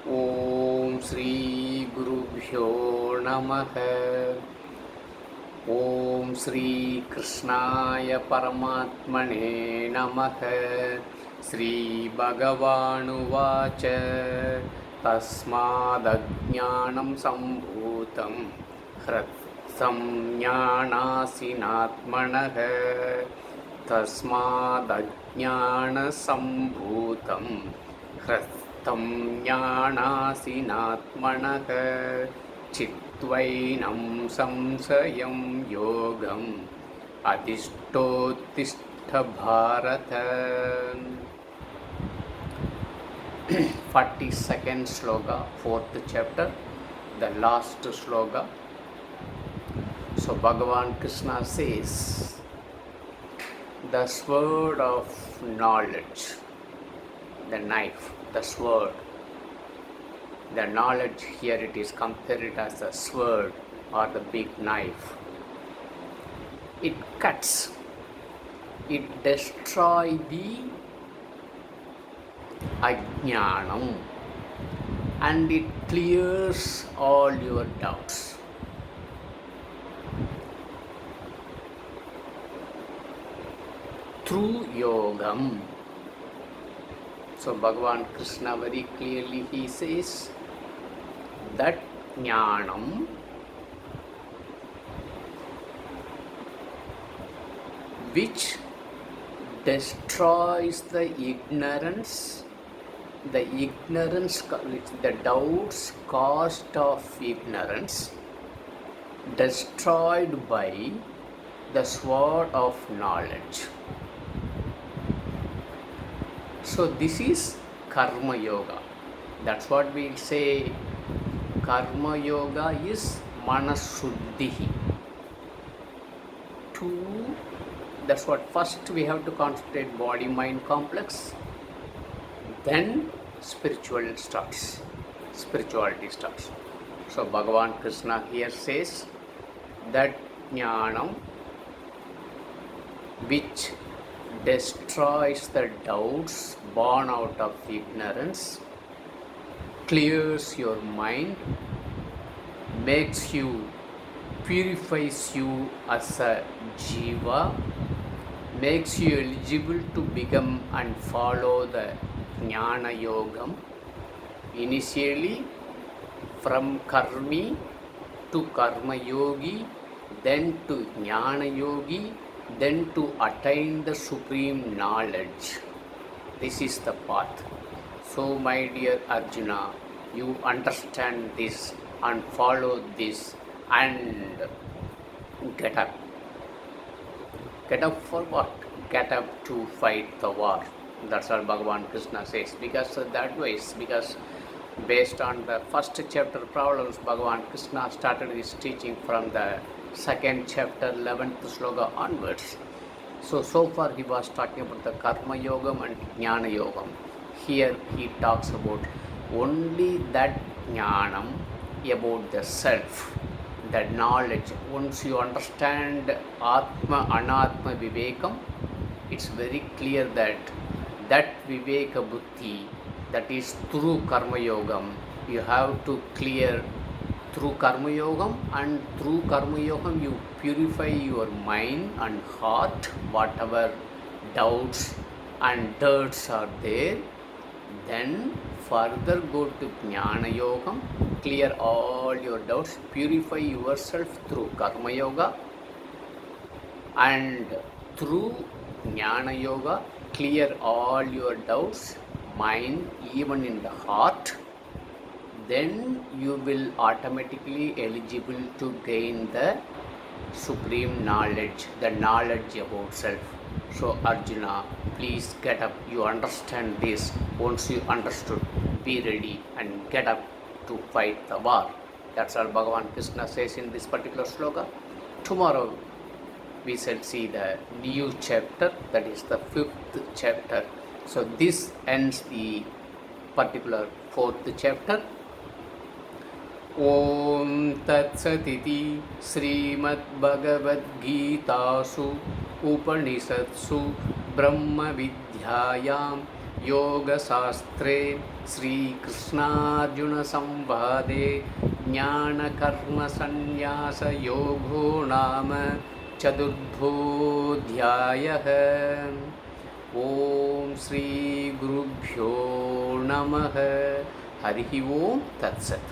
ओम श्री गुरुभ्यो नमः। ओम श्री कृष्णाय परमात्मने नमः। श्री भगवानुवाच तस्मादज्ञानं सम्भूतं हृत्संज्ञानासिनात्मनः तस्मादज्ञानसम्भूतं हृत्स्थं ज्ञानासिनात्मनः चित्वैनं संशयं योगम् अधिष्ठोत्तिष्ठ Bharat. 42nd sloka, 4th chapter, the last sloka. So Bhagavan Krishna says, the sword of knowledge, the knife, the sword, the knowledge here it is compared as a sword or the big knife. It cuts, it destroys the ajnanam and it clears all your doubts. Through yogam. So Bhagavan Krishna very clearly he says that jnanam which destroys the ignorance, which the doubts caused of ignorance, destroyed by the sword of knowledge. So this is karma yoga. That's what we say. Karma yoga is manasuddhi. That's what first we have to concentrate body mind complex, then spirituality starts. So Bhagavan Krishna here says that jnanam which destroys the doubts born out of ignorance, clears your mind, purifies you as a jiva, makes you eligible to become and follow the jnana yogam. Initially from karmi to karma yogi, then to jnana yogi, then to attain the supreme knowledge. This is the path. So my dear Arjuna, you understand this and follow this and get up. Get up for what? Get up to fight the war. That's what Bhagavan Krishna says. Because based on the first chapter problems, Bhagavan Krishna started his teaching from the second chapter, 11th sloka onwards. So far he was talking about the karma yogam and jnana yogam. Here he talks about only that jnanam, about the self, that knowledge. Once you understand atma anatma vivekam, it's very clear that viveka buddhi, that is through karma yogam, you have to clear through karma yogam, and through karma yogam you purify your mind and heart, whatever doubts and dirts are there. Then further go to jnana yogam, clear all your doubts, purify yourself through karma yoga, and through jnana yoga clear all your doubts, mind, even in the heart. Then you will automatically eligible to gain the supreme knowledge, the knowledge about self. So Arjuna, please get up. You understand this. Once you understood, be ready and get up to fight the war. That's all Bhagavan Krishna says in this particular sloka. Tomorrow we shall see the new chapter, that is the 5th chapter. So this ends the particular 4th chapter. ॐ तत्सदिति श्रीमद्भगवद्गीतासु उपनिषत्सु ब्रह्मविद्यायां योगशास्त्रे श्रीकृष्णार्जुनसंवादे ज्ञानकर्मसन्न्यासयोगो नाम चतुर्थोऽध्यायः। ॐ श्रीगुरुभ्यो नमः। हरिः ओं तत्सत्।